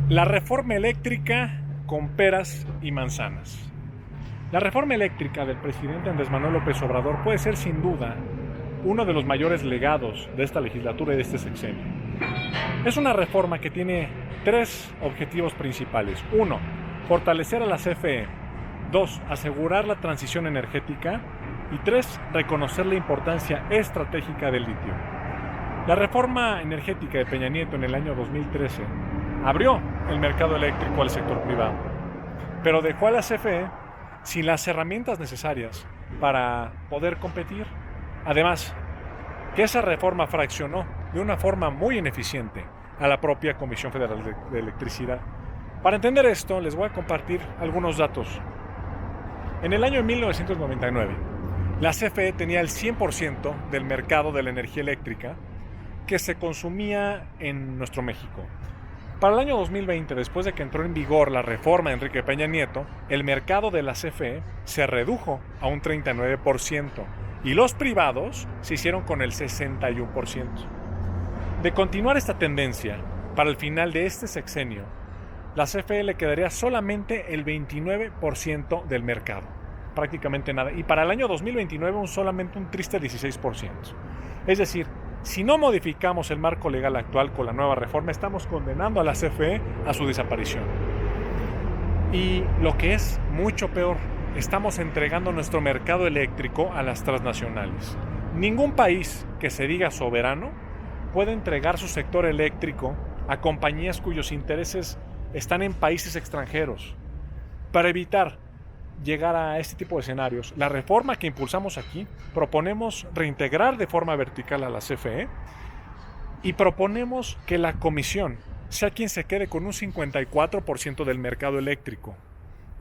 La reforma eléctrica con peras y manzanas. La reforma eléctrica del presidente Andrés Manuel López Obrador puede ser sin duda uno de los mayores legados de esta legislatura y de este sexenio. Es una reforma que tiene tres objetivos principales. Uno, fortalecer a la CFE. Dos, asegurar la transición energética. Y tres, reconocer la importancia estratégica del litio. La reforma energética de Peña Nieto en el año 2013 abrió el mercado eléctrico al sector privado, pero dejó a la CFE sin las herramientas necesarias para poder competir. Además, que esa reforma fraccionó de una forma muy ineficiente a la propia Comisión Federal de Electricidad. Para entender esto, les voy a compartir algunos datos. En el año 1999, la CFE tenía el 100% del mercado de la energía eléctrica que se consumía en nuestro México. Para el año 2020, después de que entró en vigor la reforma de Enrique Peña Nieto, el mercado de la CFE se redujo a un 39% y los privados se hicieron con el 61%. De continuar esta tendencia, para el final de este sexenio, la CFE le quedaría solamente el 29% del mercado, prácticamente nada, y para el año 2029 solamente un triste 16%. Es decir, si no modificamos el marco legal actual con la nueva reforma, estamos condenando a la CFE a su desaparición. Y lo que es mucho peor, estamos entregando nuestro mercado eléctrico a las transnacionales. Ningún país que se diga soberano puede entregar su sector eléctrico a compañías cuyos intereses están en países extranjeros. Para evitar llegar a este tipo de escenarios, la reforma que impulsamos aquí, proponemos reintegrar de forma vertical a la CFE y proponemos que la comisión sea quien se quede con un 54% del mercado eléctrico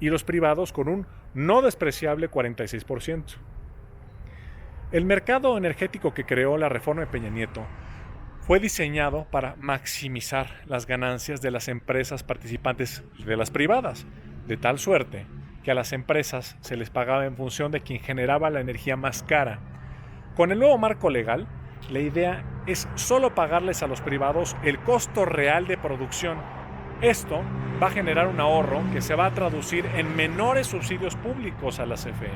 y los privados con un no despreciable 46%. El mercado energético que creó la reforma de Peña Nieto fue diseñado para maximizar las ganancias de las empresas participantes de las privadas, de tal suerte que a las empresas se les pagaba en función de quien generaba la energía más cara. Con el nuevo marco legal, la idea es solo pagarles a los privados el costo real de producción. Esto va a generar un ahorro que se va a traducir en menores subsidios públicos a la CFE.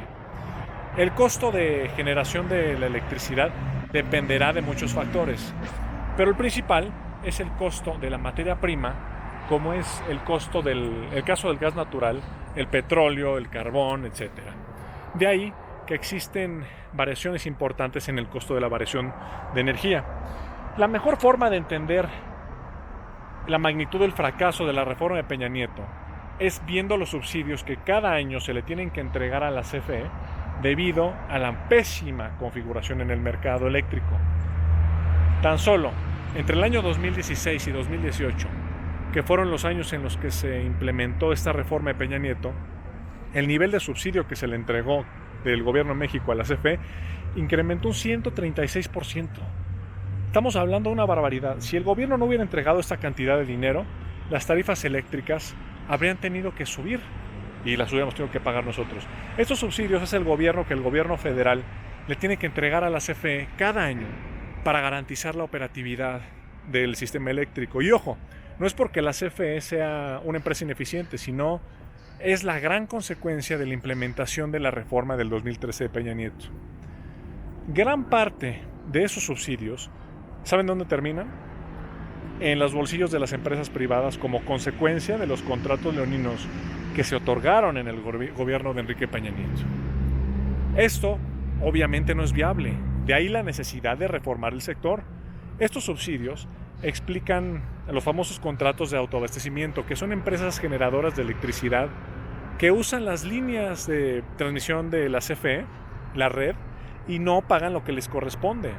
El costo de generación de la electricidad dependerá de muchos factores, pero el principal es el costo de la materia prima, como es el caso del gas natural, el petróleo, el carbón, etc. De ahí que existen variaciones importantes en el costo de la variación de energía. La mejor forma de entender la magnitud del fracaso de la reforma de Peña Nieto es viendo los subsidios que cada año se le tienen que entregar a la CFE debido a la pésima configuración en el mercado eléctrico. Tan solo entre el año 2016 y 2018, que fueron los años en los que se implementó esta reforma de Peña Nieto, el nivel de subsidio que se le entregó del gobierno de México a la CFE incrementó un 136%. Estamos hablando de una barbaridad. Si el gobierno no hubiera entregado esta cantidad de dinero, las tarifas eléctricas habrían tenido que subir y las hubiéramos tenido que pagar nosotros. Estos subsidios es el gobierno federal le tiene que entregar a la CFE cada año para garantizar la operatividad del sistema eléctrico. Y ojo, no es porque la CFE sea una empresa ineficiente, sino es la gran consecuencia de la implementación de la reforma del 2013 de Peña Nieto. Gran parte de esos subsidios, ¿saben dónde terminan? En los bolsillos de las empresas privadas como consecuencia de los contratos leoninos que se otorgaron en el gobierno de Enrique Peña Nieto. Esto obviamente no es viable, de ahí la necesidad de reformar el sector. Estos subsidios explican los famosos contratos de autoabastecimiento, que son empresas generadoras de electricidad que usan las líneas de transmisión de la CFE, la red, y no pagan lo que les corresponde.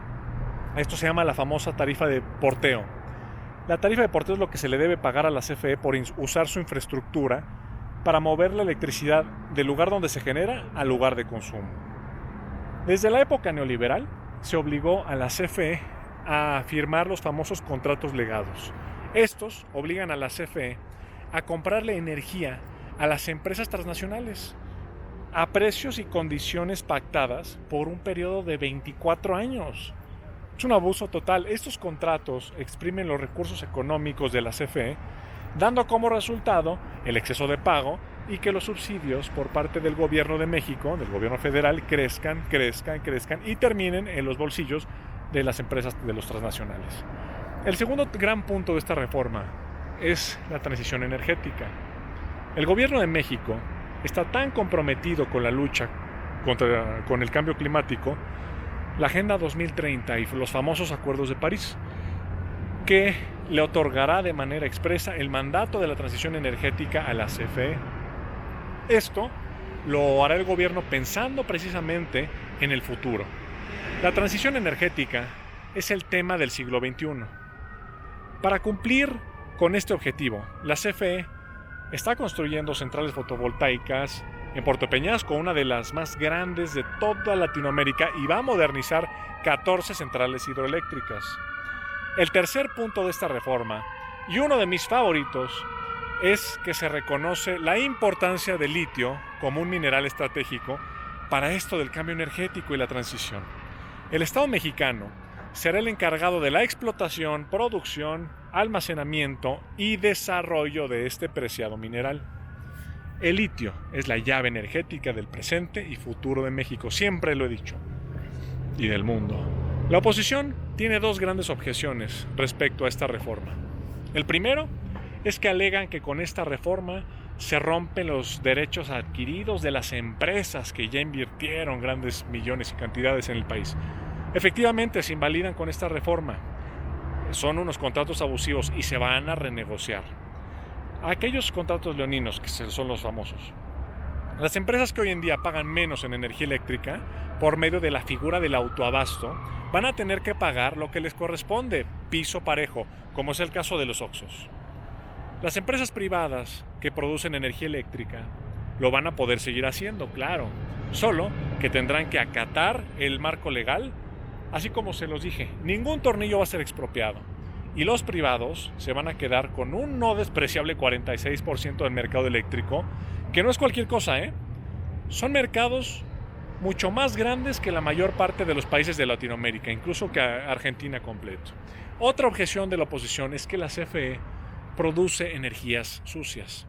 Esto se llama la famosa tarifa de porteo. La tarifa de porteo es lo que se le debe pagar a la CFE por usar su infraestructura para mover la electricidad del lugar donde se genera al lugar de consumo. Desde la época neoliberal se obligó a la CFE a firmar los famosos contratos legados. Estos obligan a la CFE a comprarle energía a las empresas transnacionales a precios y condiciones pactadas por un periodo de 24 años. Es un abuso total. Estos contratos exprimen los recursos económicos de la CFE dando como resultado el exceso de pago y que los subsidios por parte del gobierno de México, del gobierno federal, crezcan y terminen en los bolsillos de las empresas de los transnacionales. El segundo gran punto de esta reforma es la transición energética. El gobierno de México está tan comprometido con la lucha con el cambio climático, la Agenda 2030 y los famosos Acuerdos de París, que le otorgará de manera expresa el mandato de la transición energética a la CFE. Esto lo hará el gobierno pensando precisamente en el futuro. La transición energética es el tema del siglo XXI. Para cumplir con este objetivo, la CFE está construyendo centrales fotovoltaicas en Puerto Peñasco, una de las más grandes de toda Latinoamérica, y va a modernizar 14 centrales hidroeléctricas. El tercer punto de esta reforma, y uno de mis favoritos, es que se reconoce la importancia del litio como un mineral estratégico para esto del cambio energético y la transición. El Estado mexicano será el encargado de la explotación, producción, almacenamiento y desarrollo de este preciado mineral. El litio es la llave energética del presente y futuro de México, siempre lo he dicho, y del mundo. La oposición tiene dos grandes objeciones respecto a esta reforma. El primero es que alegan que con esta reforma se rompen los derechos adquiridos de las empresas que ya invirtieron grandes millones y cantidades en el país. Efectivamente, se invalidan con esta reforma. Son unos contratos abusivos y se van a renegociar. Aquellos contratos leoninos, que son los famosos. Las empresas que hoy en día pagan menos en energía eléctrica por medio de la figura del autoabasto van a tener que pagar lo que les corresponde, piso parejo, como es el caso de los Oxxos. Las empresas privadas que producen energía eléctrica lo van a poder seguir haciendo, claro, solo que tendrán que acatar el marco legal, así como se los dije, ningún tornillo va a ser expropiado. Y los privados se van a quedar con un no despreciable 46% del mercado eléctrico, que no es cualquier cosa, ¿eh? Son mercados mucho más grandes que la mayor parte de los países de Latinoamérica, incluso que Argentina completo. Otra objeción de la oposición es que la CFE produce energías sucias.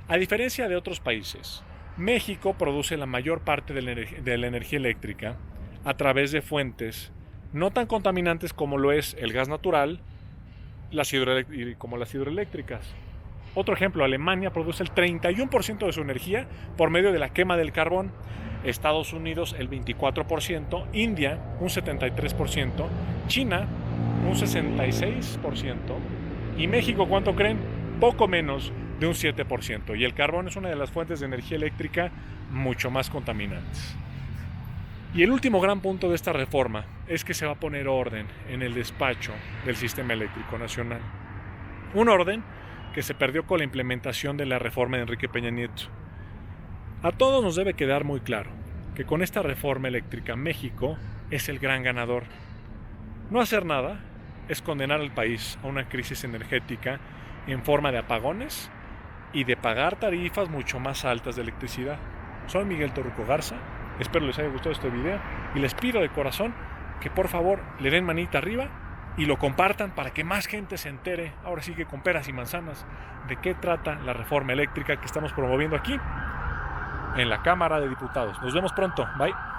A diferencia de otros países, México produce la mayor parte de la energía eléctrica a través de fuentes no tan contaminantes como lo es el gas natural, como las hidroeléctricas. Otro ejemplo, Alemania produce el 31% de su energía por medio de la quema del carbón, Estados Unidos el 24%, India un 73%, China un 66%, y México, ¿cuánto creen? Poco menos de un 7%. Y el carbón es una de las fuentes de energía eléctrica mucho más contaminantes. Y el último gran punto de esta reforma es que se va a poner orden en el despacho del sistema eléctrico nacional. Un orden que se perdió con la implementación de la reforma de Enrique Peña Nieto. A todos nos debe quedar muy claro que con esta reforma eléctrica México es el gran ganador. No hacer nada es condenar al país a una crisis energética en forma de apagones y de pagar tarifas mucho más altas de electricidad. Soy Miguel Torruco Garza, espero les haya gustado este video y les pido de corazón que por favor le den manita arriba y lo compartan para que más gente se entere, ahora sí que con peras y manzanas, de qué trata la reforma eléctrica que estamos promoviendo aquí en la Cámara de Diputados. Nos vemos pronto, bye.